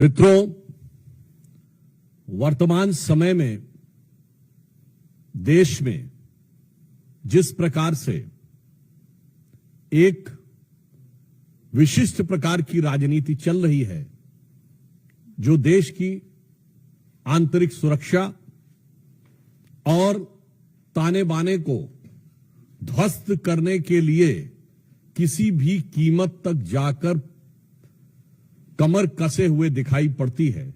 मित्रों, वर्तमान समय में देश में जिस प्रकार से एक विशिष्ट प्रकार की राजनीति चल रही है, जो देश की आंतरिक सुरक्षा और ताने बाने को ध्वस्त करने के लिए किसी भी कीमत तक जाकर कमर कसे हुए दिखाई पड़ती है,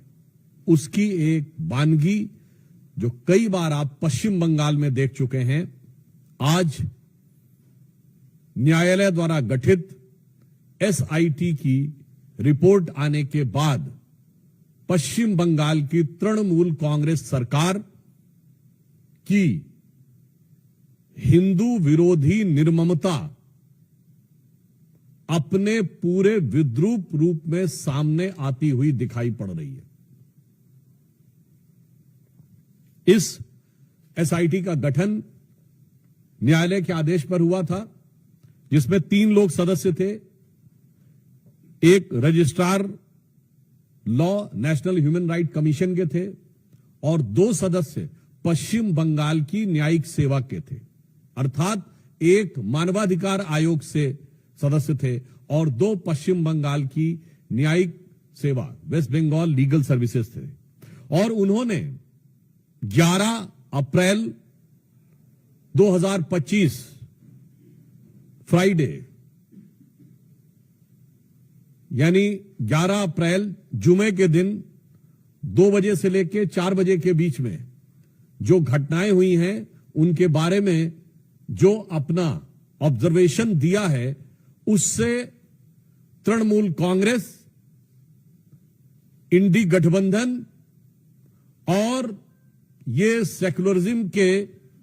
उसकी एक वानगी जो कई बार आप पश्चिम बंगाल में देख चुके हैं, आज न्यायालय द्वारा गठित एसआईटी की रिपोर्ट आने के बाद पश्चिम बंगाल की तृणमूल कांग्रेस सरकार की हिंदू विरोधी निर्ममता अपने पूरे विद्रूप रूप में सामने आती हुई दिखाई पड़ रही है। इस एसआईटी का गठन न्यायालय के आदेश पर हुआ था, जिसमें 3 लोग सदस्य थे। एक registrar law national human right commission के थे और 2 सदस्य पश्चिम बंगाल की न्यायिक सेवा के थे, अर्थात एक मानवाधिकार आयोग से सदस्य थे और 2 पश्चिम बंगाल की न्यायिक सेवा वेस्ट बंगाल लीगल सर्विसेज थे। और उन्होंने 11 अप्रैल 2025 फ्राइडे यानी 11 अप्रैल जुमे के दिन 2 बजे से लेकर 4 बजे के बीच में जो घटनाएं हुई हैं, उनके बारे में जो अपना ऑब्जर्वेशन दिया है, उससे तृणमूल कांग्रेस, इंडी गठबंधन और ये सेक्युलरिज्म के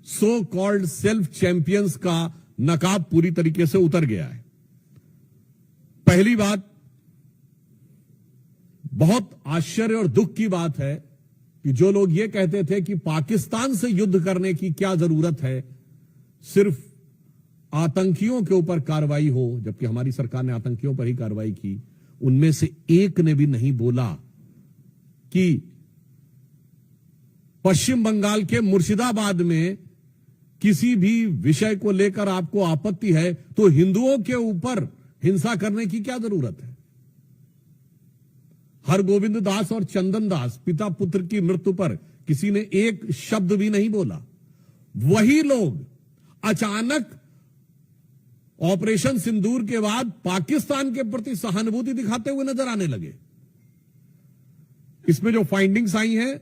सो कॉल्ड सेल्फ चैंपियंस का नकाब पूरी तरीके से उतर गया है। पहली बात, बहुत आश्चर्य और दुख की बात है कि जो लोग ये कहते थे कि पाकिस्तान से युद्ध करने की क्या जरूरत है, सिर्फ आतंकियों के ऊपर कार्रवाई हो, जबकि हमारी सरकार ने आतंकियों पर ही कार्रवाई की, उनमें से एक ने भी नहीं बोला कि पश्चिम बंगाल के मुर्शिदाबाद में किसी भी विषय को लेकर आपको आपत्ति है तो हिंदुओं के ऊपर हिंसा करने की क्या जरूरत है। हरगोविंद दास और चंदन दास पिता पुत्र की मृत्यु पर किसी ने एक शब्द भी नहीं बोला। वही लोग अचानक ऑपरेशन सिंदूर के बाद पाकिस्तान के प्रति सहानुभूति दिखाते हुए नजर आने लगे। इसमें जो फाइंडिंग्स आई हैं,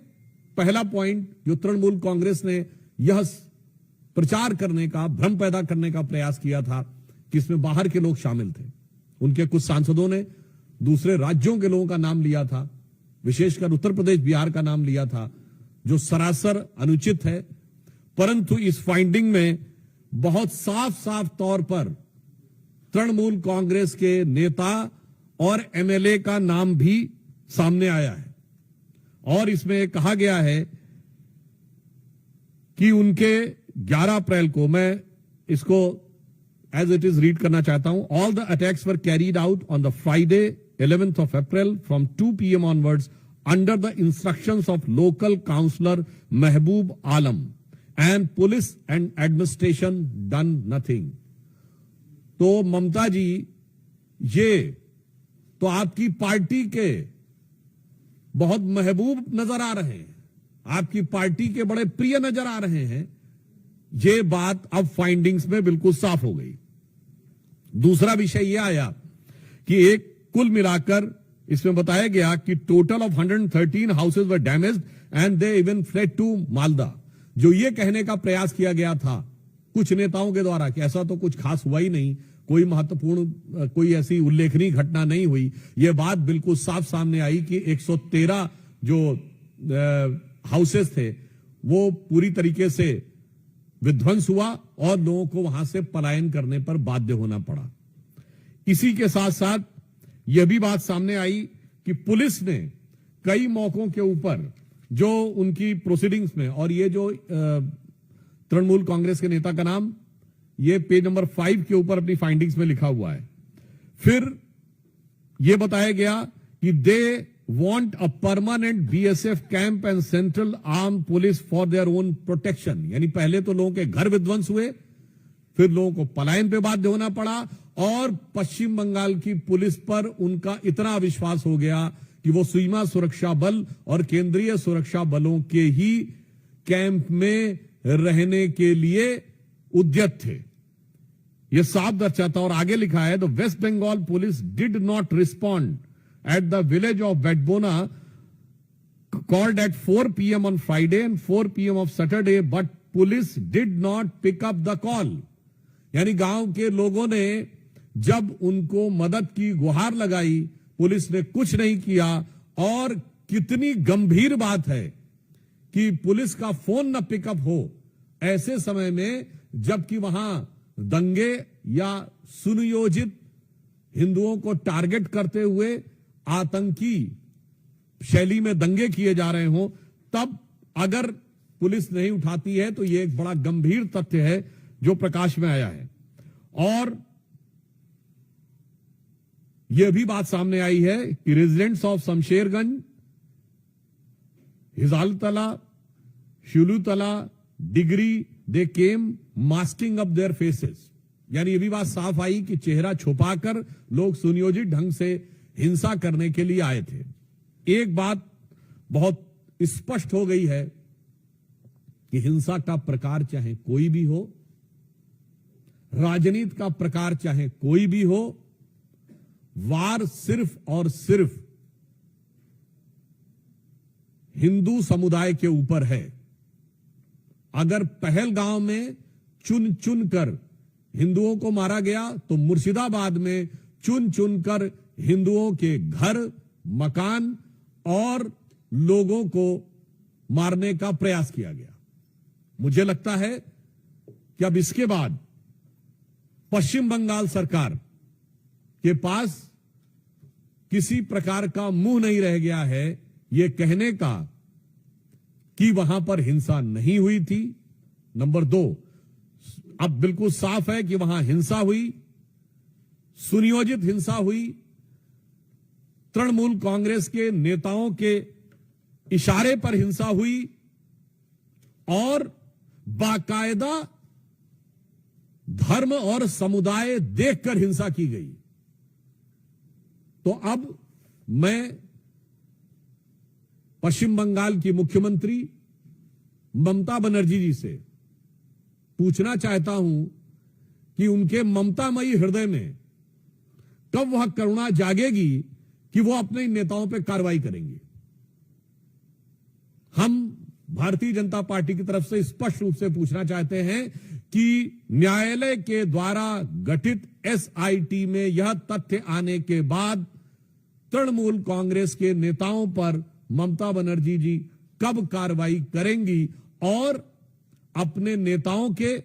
पहला पॉइंट जो तृणमूल कांग्रेस ने यह प्रचार करने का, भ्रम पैदा करने का प्रयास किया था कि इसमें बाहर के लोग शामिल थे। उनके कुछ सांसदों ने दूसरे राज्यों के लोगों का नाम लिया था, विशेषकर उत्तर प्रदेश, बिहार का नाम लिया था, जो सरासर अनुचित है। परंतु इस फाइंडिंग में बहुत साफ साफ तौर पर तृणमूल कांग्रेस के नेता और एमएलए का नाम भी सामने आया है और इसमें कहा गया है कि उनके 11 अप्रैल को, मैं इसको एज इट इज रीड करना चाहता हूं। All the attacks were carried out on the Friday 11th of April from 2 PM onwards under the instructions of local councillor Mehboob Alam and police and administration done nothing। तो ममता जी, ये तो आपकी party के बहुत महबूब नजर आ रहे हैं, आपकी पार्टी के बड़े प्रिय नजर आ रहे हैं। ये बात अब फाइंडिंग्स में बिल्कुल साफ हो गई। दूसरा विषय यह आया कि एक कुल मिलाकर इसमें बताया गया कि total of 113 houses were damaged and they even fled to Malda. जो ये कहने का प्रयास किया गया था कुछ नेताओं के द्वारा कि ऐसा तो कुछ खास हुआ ही नहीं, कोई महत्वपूर्ण, कोई ऐसी उल्लेखनीय घटना नहीं हुई, यह बात बिल्कुल साफ सामने आई कि 113 जो हाउसेस थे वो पूरी तरीके से विध्वंस हुआ और लोगों को वहां से पलायन करने पर बाध्य होना पड़ा। इसी के साथ साथ यह भी बात सामने आई कि पुलिस ने कई मौकों के ऊपर जो उनकी प्रोसीडिंग्स में, और ये जो तृणमूल कांग्रेस के नेता का नाम ये पेज नंबर 5 के ऊपर अपनी फाइंडिंग्स में लिखा हुआ है। फिर यह बताया गया कि दे want a permanent BSF camp and central armed police for their own protection. यानी पहले तो लोगों के घर विध्वंस हुए, फिर लोगों को पलायन पे बाध्य होना पड़ा, और पश्चिम बंगाल की पुलिस पर उनका इतना विश्वास हो गया कि वो सीमा सुरक्षा बल और केंद्रीय सुरक्षा बलों के ही कैंप में रहने के लिए उद्यत थे। यह साफ दर्शाता, और आगे लिखा है, the west Bengal police did not respond at the village of Betbona called at 4 p.m. on Friday and 4 p.m. of Saturday, but police did not pick up the call. यानी गांव के लोगों ने जब उनको मदद की गुहार लगाई, पुलिस ने कुछ नहीं किया। और कितनी गंभीर बात है कि पुलिस का फोन न पिकअप हो ऐसे समय में, जबकि वहां दंगे या सुनियोजित हिंदुओं को टारगेट करते हुए आतंकी शैली में दंगे किए जा रहे हों, तब अगर पुलिस नहीं उठाती है तो यह एक बड़ा गंभीर तथ्य है जो प्रकाश में आया है। और यह भी बात सामने आई है कि रेजिडेंट्स ऑफ शमशेरगंज, हिजालतला, शुलूतला, डिग्री, they came masking up their faces. यानी यह भी बात साफ आई कि चेहरा छुपाकर लोग सुनियोजित ढंग से हिंसा करने के लिए आए थे। एक बात बहुत स्पष्ट हो गई है कि हिंसा का प्रकार चाहे कोई भी हो, राजनीति का प्रकार चाहे कोई भी हो, वार सिर्फ और सिर्फ हिंदू समुदाय के ऊपर है। अगर पहलगांव में चुन चुन कर हिंदुओं को मारा गया, तो मुर्शिदाबाद में चुन चुन कर हिंदुओं के घर, मकान और लोगों को मारने का प्रयास किया गया। मुझे लगता है कि अब इसके बाद पश्चिम बंगाल सरकार के पास किसी प्रकार का मुंह नहीं रह गया है यह कहने का कि वहां पर हिंसा नहीं हुई थी। नंबर 2, अब बिल्कुल साफ है कि वहां हिंसा हुई, सुनियोजित हिंसा हुई, तृणमूल कांग्रेस के नेताओं के इशारे पर हिंसा हुई, और बाकायदा धर्म और समुदाय देखकर हिंसा की गई। तो अब मैं पश्चिम बंगाल की मुख्यमंत्री ममता बनर्जी जी से पूछना चाहता हूं कि उनके ममतामयी हृदय में कब वह करुणा जागेगी कि वो अपने नेताओं पर कार्रवाई करेंगे। हम भारतीय जनता पार्टी की तरफ से स्पष्ट रूप से पूछना चाहते हैं कि न्यायालय के द्वारा गठित एसआईटी में यह तथ्य आने के बाद तृणमूल कांग्रेस के नेताओं पर ममता बनर्जी जी कब कार्रवाई करेंगी, और अपने नेताओं के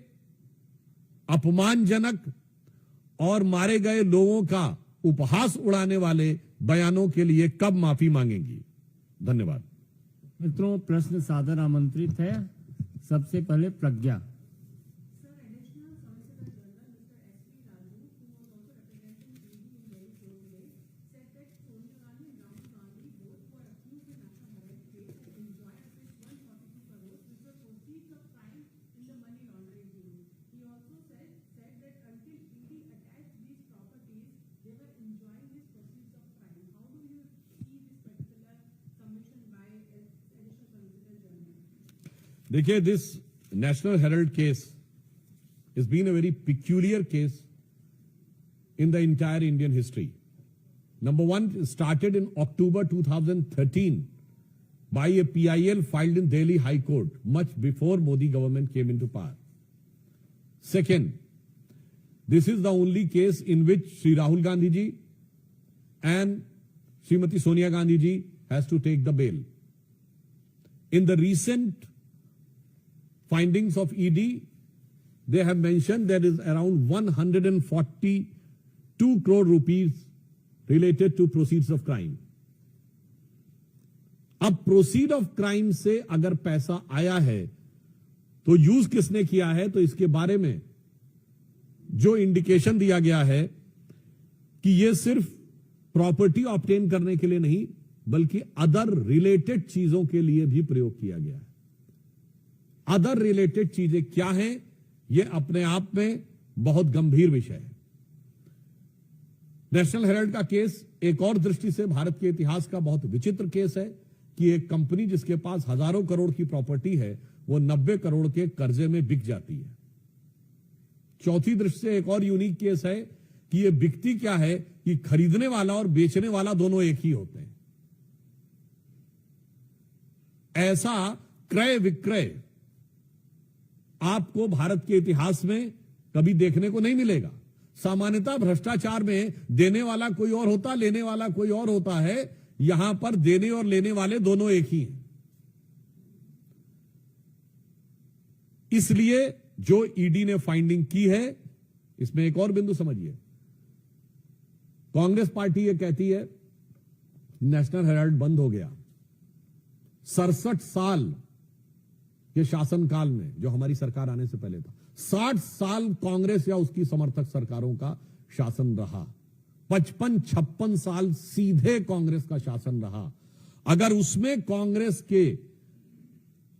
अपमानजनक और मारे गए लोगों का उपहास उड़ाने वाले बयानों के लिए कब माफी मांगेंगी। धन्यवाद। मित्रों, प्रश्न सादर आमंत्रित है। सबसे पहले प्रज्ञा। देखिए, this National Herald case has been a very peculiar case in the entire Indian history. Number one, it started in October 2013 by a PIL filed in Delhi High Court, much before Modi government came into power. Second, this is the only case in which Sri Rahul Gandhi ji and Srimati Sonia Gandhi ji has to take the bail. In the recent findings of ED, they have mentioned there is around 142 crore rupees related to proceeds of crime. अब proceed of crime से अगर पैसा आया है तो use किसने किया है, तो इसके बारे में जो इंडिकेशन दिया गया है कि यह सिर्फ प्रॉपर्टी ऑब्टेन करने के लिए नहीं, बल्कि अदर रिलेटेड चीजों के लिए भी प्रयोग किया गया है। अदर रिलेटेड चीजें क्या हैं, यह अपने आप में बहुत गंभीर विषय है। नेशनल हेराल्ड का केस एक और दृष्टि से भारत के इतिहास का बहुत विचित्र केस है कि एक कंपनी जिसके पास हजारों करोड़ की प्रॉपर्टी है, वो 90 करोड़ के कर्जे में बिक जाती है। चौथी दृष्टि से एक और यूनिक केस है कि ये बिकती क्या है कि खरीदने वाला और बेचने वाला दोनों एक ही होते हैं। ऐसा क्रय विक्रय आपको भारत के इतिहास में कभी देखने को नहीं मिलेगा। सामान्यतः भ्रष्टाचार में देने वाला कोई और होता, लेने वाला कोई और होता है। यहां पर देने और लेने वाले दोनों एक ही हैं। इसलिए जो ईडी ने फाइंडिंग की है, इसमें एक और बिंदु समझिए। कांग्रेस पार्टी ये कहती है नेशनल हेराल्ड बंद हो गया। 67 साल के शासनकाल में, जो हमारी सरकार आने से पहले था, 60 साल कांग्रेस या उसकी समर्थक सरकारों का शासन रहा। 55-56 साल सीधे कांग्रेस का शासन रहा। अगर उसमें कांग्रेस के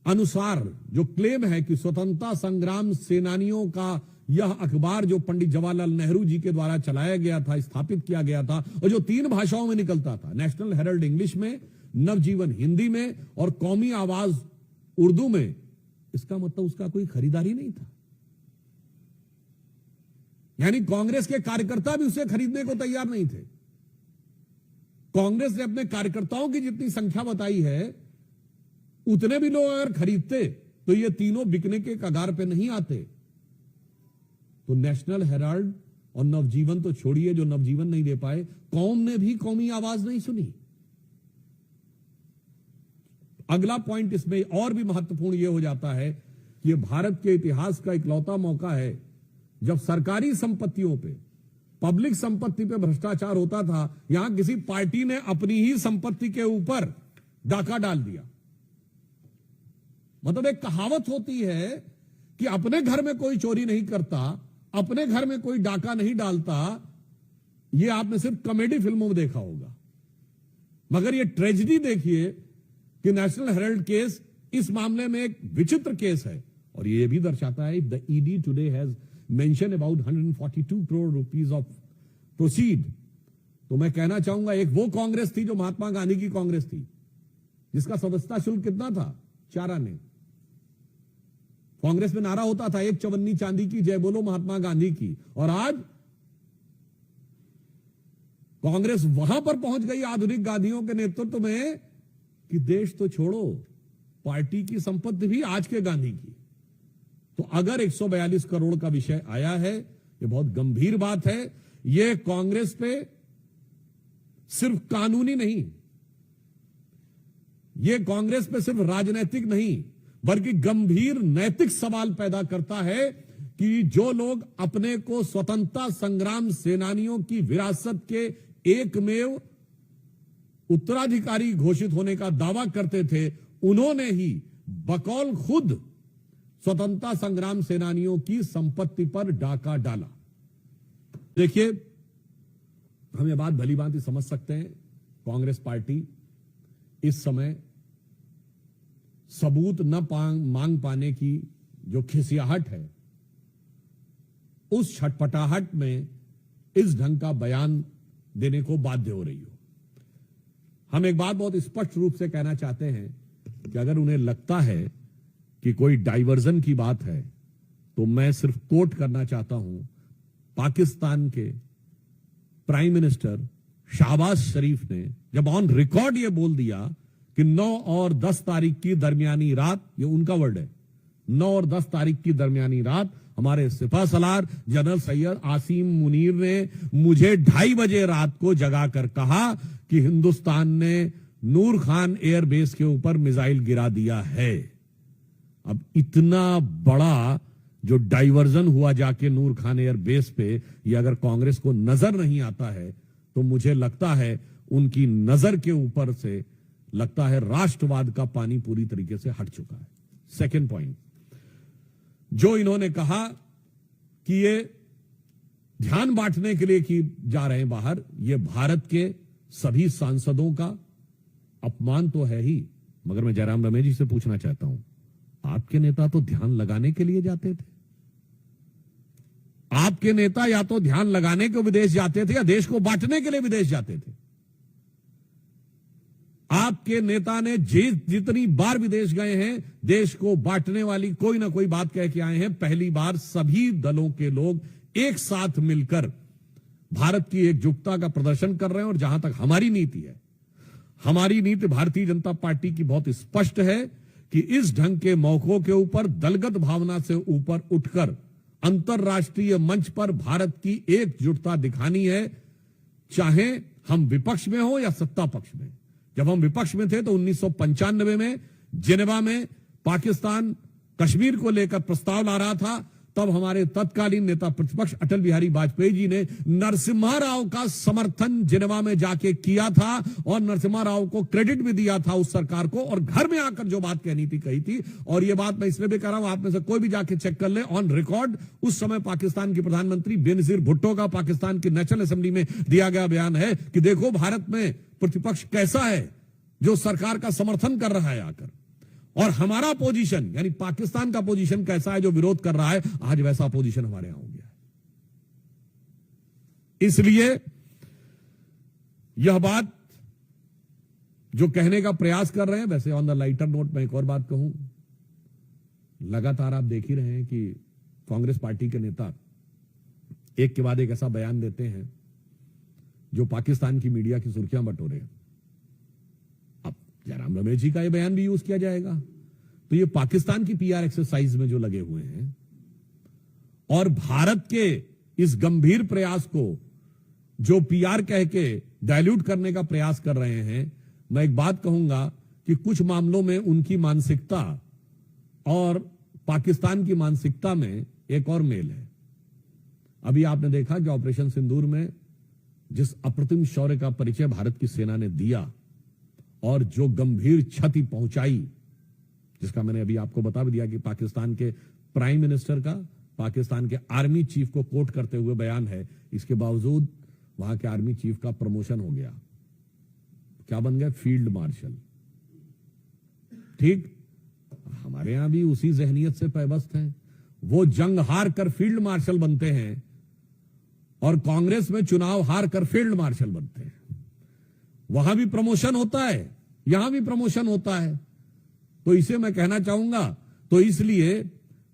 अनुसार जो क्लेम है कि स्वतंत्रता संग्राम सेनानियों का यह अखबार जो पंडित जवाहरलाल नेहरू जी के द्वारा चलाया गया था, स्थापित किया गया था, और जो 3 भाषाओं में निकलता था, नेशनल हेराल्ड इंग्लिश में, नवजीवन हिंदी में और कौमी आवाज उर्दू में, इसका मतलब उसका कोई खरीदार ही नहीं था। यानी कांग्रेस के कार्यकर्ता भी उसे खरीदने को तैयार नहीं थे। कांग्रेस ने अपने कार्यकर्ताओं की जितनी संख्या बताई है, उतने भी लोग अगर खरीदते तो ये तीनों बिकने के कगार पे नहीं आते। तो नेशनल हेराल्ड और नवजीवन तो छोड़िए, जो नवजीवन नहीं दे पाए, कौम ने भी कौमी आवाज नहीं सुनी। अगला पॉइंट इसमें और भी महत्वपूर्ण यह हो जाता है कि यह भारत के इतिहास का इकलौता मौका है जब सरकारी संपत्तियों पे, पब्लिक संपत्ति पे भ्रष्टाचार होता था। यहां किसी पार्टी ने अपनी ही संपत्ति के ऊपर डाका डाल दिया। मतलब एक कहावत होती है कि अपने घर में कोई चोरी नहीं करता, अपने घर में कोई डाका नहीं डालता। यह आपने सिर्फ कॉमेडी फिल्मों में देखा होगा, मगर यह ट्रेजेडी देखिए कि नेशनल हेराल्ड केस इस मामले में एक विचित्र केस है। और यह भी दर्शाता है, the ED today has mention about 142 crore rupees of proceed. तो मैं कहना चाहूंगा, एक वो कांग्रेस थी जो महात्मा गांधी की कांग्रेस थी, जिसका सदस्यता शुल्क कितना था? 4 आने। कांग्रेस में नारा होता था, 1 चवन्नी चांदी की, जय बोलो महात्मा गांधी की। और आज कांग्रेस वहां पर पहुंच गई आधुनिक गांधियों के नेतृत्व में कि देश तो छोड़ो, पार्टी की संपत्ति भी आज के गांधी की। तो अगर 142 करोड़ का विषय आया है, यह बहुत गंभीर बात है। यह कांग्रेस पे सिर्फ कानूनी नहीं, यह कांग्रेस पे सिर्फ राजनीतिक नहीं, बल्कि गंभीर नैतिक सवाल पैदा करता है कि जो लोग अपने को स्वतंत्रता संग्राम सेनानियों की विरासत के एकमेव उत्तराधिकारी घोषित होने का दावा करते थे, उन्होंने ही बकौल खुद स्वतंत्रता संग्राम सेनानियों की संपत्ति पर डाका डाला। देखिए, हम ये बात भली भांति समझ सकते हैं, कांग्रेस पार्टी इस समय सबूत न मांग पाने की जो खिसियाहट है, उस छटपटाहट में इस ढंग का बयान देने को बाध्य हो रही हो। हम एक बात बहुत स्पष्ट रूप से कहना चाहते हैं कि अगर उन्हें लगता है कि कोई डाइवर्जन की बात है, तो मैं सिर्फ कोट करना चाहता हूं पाकिस्तान के प्राइम मिनिस्टर शहबाज शरीफ ने जब ऑन रिकॉर्ड यह बोल दिया कि 9 और 10 तारीख की दरमियानी रात, ये उनका वर्ड है, 9 और 10 तारीख की दरमियानी रात हमारे सिपह सलार जनरल सैयद आसिम मुनीर ने मुझे 2:30 बजे रात को जगा कर कहा कि हिंदुस्तान ने नूर खान एयरबेस के ऊपर मिसाइल गिरा दिया है। अब इतना बड़ा जो डाइवर्जन हुआ जाके नूर खान एयरबेस पे, ये अगर कांग्रेस को नजर नहीं आता है, तो मुझे लगता है उनकी नजर के ऊपर से लगता है राष्ट्रवाद का पानी पूरी तरीके से हट चुका है। सेकेंड पॉइंट, जो इन्होंने कहा कि ये ध्यान बांटने के लिए कि जा रहे हैं बाहर, ये भारत के सभी सांसदों का अपमान तो है ही, मगर मैं जयराम रमेश जी से पूछना चाहता हूं, आपके नेता तो ध्यान लगाने के लिए जाते थे। आपके नेता या तो ध्यान लगाने को विदेश जाते थे या देश को बांटने के लिए विदेश जाते थे। आपके नेता ने जितनी बार विदेश गए हैं, देश को बांटने वाली कोई ना कोई बात कह के आए हैं। पहली बार सभी दलों के लोग एक साथ मिलकर भारत की एकजुटता का प्रदर्शन कर रहे हैं। और जहां तक हमारी नीति है, हमारी नीति भारतीय जनता पार्टी की बहुत स्पष्ट है कि इस ढंग के मौकों के ऊपर दलगत भावना से ऊपर उठकर अंतर्राष्ट्रीय मंच पर भारत की एकजुटता दिखानी है, चाहे हम विपक्ष में हो या सत्ता पक्ष में। जब हम विपक्ष में थे तो 1995 में जिनेवा में पाकिस्तान कश्मीर को लेकर प्रस्ताव ला रहा था, तब हमारे तत्कालीन नेता प्रतिपक्ष अटल बिहारी वाजपेयी जी ने नरसिम्हा राव का समर्थन जिनेवा में जाके किया था और नरसिम्हा राव को क्रेडिट भी दिया था उस सरकार को, और घर में आकर जो बात कहनी थी कही थी। और ये बात मैं इसलिए भी कह रहा हूं, आप में से कोई भी जाके चेक कर ले, ऑन रिकॉर्ड उस समय पाकिस्तान के प्रधानमंत्री बेनजीर भुट्टो का पाकिस्तान की नेशनल असेंबली में दिया गया बयान है कि देखो भारत में प्रतिपक्ष कैसा है जो सरकार का समर्थन कर रहा है आकर, और हमारा पोजीशन यानी पाकिस्तान का पोजीशन कैसा है जो विरोध कर रहा है। आज वैसा पोजीशन हमारे यहां हो गया है। इसलिए यह बात जो कहने का प्रयास कर रहे हैं, वैसे ऑन द लाइटर नोट मैं एक और बात कहूं, लगातार आप देख ही रहे हैं कि कांग्रेस पार्टी के नेता एक के बाद एक ऐसा बयान देते हैं जो पाकिस्तान की मीडिया की सुर्खियां बटोरे। अब जयराम रमेश जी का यह बयान भी यूज किया जाएगा, तो ये पाकिस्तान की पीआर एक्सरसाइज में जो लगे हुए हैं और भारत के इस गंभीर प्रयास को जो पीआर कह के डाइल्यूट करने का प्रयास कर रहे हैं, मैं एक बात कहूंगा कि कुछ मामलों में उनकी मानसिकता और पाकिस्तान की मानसिकता में एक और मेल है। अभी आपने देखा कि ऑपरेशन सिंदूर में जिस अप्रतिम शौर्य का परिचय भारत की सेना ने दिया और जो गंभीर क्षति पहुंचाई, जिसका मैंने अभी आपको बता भी दिया कि पाकिस्तान के प्राइम मिनिस्टर का पाकिस्तान के आर्मी चीफ को कोट करते हुए बयान है, इसके बावजूद वहां के आर्मी चीफ का प्रमोशन हो गया, क्या बन गया? Field marshal. ठीक, हमारे यहां भी उसी जहनियत से पैबस्त हैं। वो जंग हार कर फील्ड मार्शल बनते हैं और कांग्रेस में चुनाव हार कर फील्ड मार्शल बनते हैं। वहां भी प्रमोशन होता है, यहां भी प्रमोशन होता है। तो इसे मैं कहना चाहूंगा, तो इसलिए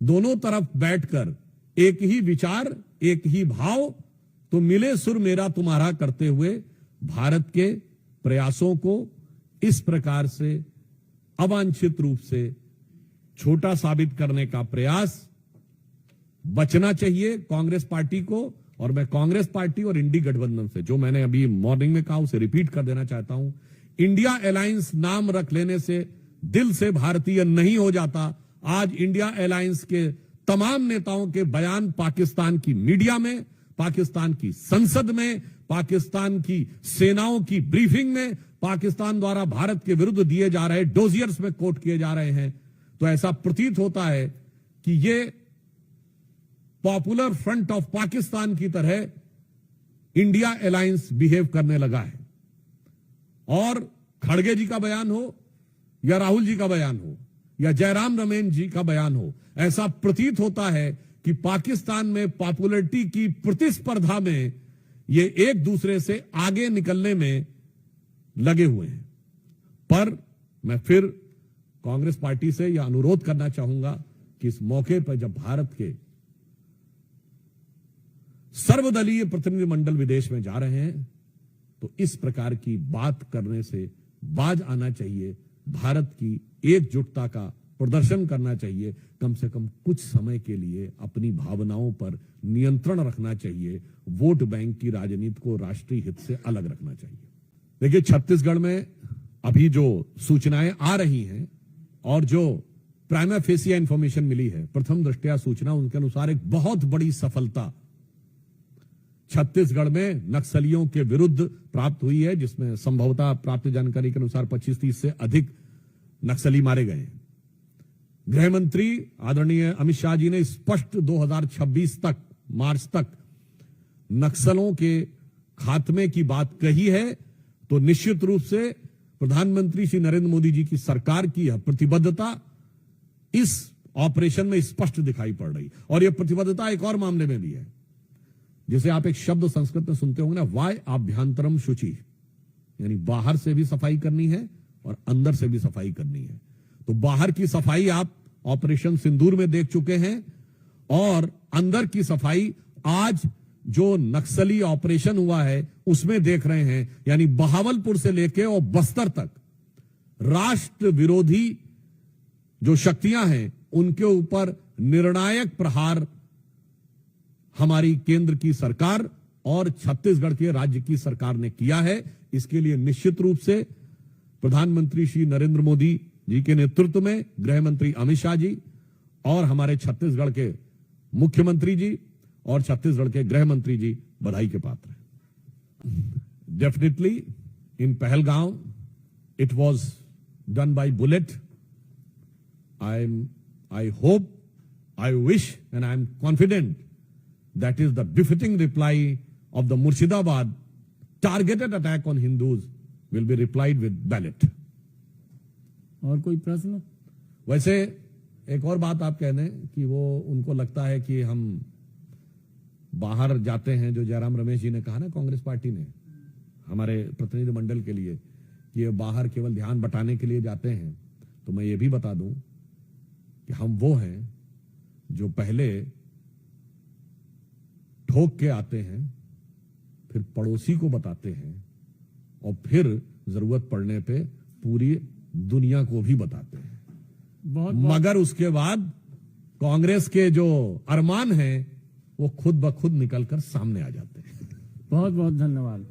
दोनों तरफ बैठकर एक ही विचार, एक ही भाव, तो मिले सुर मेरा तुम्हारा करते हुए भारत के प्रयासों को इस प्रकार से अवांछित रूप से छोटा साबित करने का प्रयास बचना चाहिए कांग्रेस पार्टी को। और मैं कांग्रेस पार्टी और इंडी गठबंधन से, जो मैंने अभी मॉर्निंग में कहा, उसे रिपीट कर देना चाहता हूं। इंडिया अलायंस नाम रख लेने से दिल से भारतीय नहीं हो जाता। आज इंडिया अलायंस के तमाम नेताओं के बयान पाकिस्तान की मीडिया में, पाकिस्तान की संसद में, पाकिस्तान की सेनाओं की ब्रीफिंग में, पाकिस्तान द्वारा भारत के विरुद्ध दिए जा रहे डोजियर्स में कोट किए जा रहे हैं। तो ऐसा प्रतीत होता है कि ये पॉपुलर फ्रंट ऑफ पाकिस्तान की तरह इंडिया अलायंस बिहेव करने लगा है। और खड़गे जी का बयान हो या राहुल जी का बयान हो या जयराम रमेश जी का बयान हो, ऐसा प्रतीत होता है कि पाकिस्तान में पॉपुलरिटी की प्रतिस्पर्धा में ये एक दूसरे से आगे निकलने में लगे हुए हैं। पर मैं फिर कांग्रेस पार्टी से यह अनुरोध करना चाहूंगा कि इस मौके पर जब भारत के सर्वदलीय प्रतिनिधिमंडल विदेश में जा रहे हैं, तो इस प्रकार की बात करने से बाज आना चाहिए। भारत की एकजुटता का प्रदर्शन करना चाहिए। कम से कम कुछ समय के लिए अपनी भावनाओं पर नियंत्रण रखना चाहिए। वोट बैंक की राजनीति को राष्ट्रीय हित से अलग रखना चाहिए। देखिए, छत्तीसगढ़ में अभी जो सूचनाएं आ रही हैं और जो प्राइमा फेसिया इंफॉर्मेशन मिली है, प्रथम दृष्टया सूचना उनके अनुसार एक बहुत बड़ी सफलता छत्तीसगढ़ में नक्सलियों के विरुद्ध प्राप्त हुई है, जिसमें संभवतः प्राप्त जानकारी के अनुसार 25-30 से अधिक नक्सली मारे गए हैं। गृह मंत्री आदरणीय अमित शाह जी ने स्पष्ट 2026 तक, मार्च तक नक्सलों के खात्मे की बात कही है। तो निश्चित रूप से प्रधानमंत्री श्री नरेंद्र मोदी जी की सरकार की यह प्रतिबद्धता इस ऑपरेशन में स्पष्ट दिखाई पड़ रही, और यह प्रतिबद्धता एक और मामले में भी है, जिसे आप एक शब्द संस्कृत में सुनते होंगे ना, वाय आभ्यंतरम शुचि, यानी बाहर से भी सफाई करनी है और अंदर से भी सफाई करनी है। तो बाहर की सफाई आप ऑपरेशन सिंदूर में देख चुके हैं, और अंदर की सफाई आज जो नक्सली ऑपरेशन हुआ है उसमें देख रहे हैं। यानी बहावलपुर से लेके और बस्तर तक राष्ट्र विरोधी जो शक्तियां हैं उनके ऊपर निर्णायक प्रहार हमारी केंद्र की सरकार और छत्तीसगढ़ के राज्य की सरकार ने किया है। इसके लिए निश्चित रूप से प्रधानमंत्री श्री नरेंद्र मोदी जी के नेतृत्व में गृह मंत्री अमित शाह जी और हमारे छत्तीसगढ़ के मुख्यमंत्री जी और छत्तीसगढ़ के गृह मंत्री जी बधाई के पात्र हैं। Definitely in Pahalgam it was done by bullet. I hope, I wish, and I am confident that is the befitting reply of the Murshidabad targeted attack on Hindus will be replied with ballot. और कोई प्रश्न? वैसे एक और बात आप कह दें कि वो उनको लगता है कि हम बाहर जाते हैं, जो जयराम रमेश जी ने कहा ना कांग्रेस पार्टी ने हमारे प्रतिनिधि मंडल के लिए कि ये बाहर केवल ध्यान बटाने के लिए जाते हैं, तो मैं ये भी बता दूं कि हम वो हैं जो पहले ठोक के आते हैं, फिर पड़ोसी को बताते हैं और फिर जरूरत पड़ने पे पूरी दुनिया को भी बताते हैं। मगर उसके बाद कांग्रेस के जो अरमान हैं वो खुद ब खुद निकलकर सामने आ जाते हैं। बहुत बहुत धन्यवाद।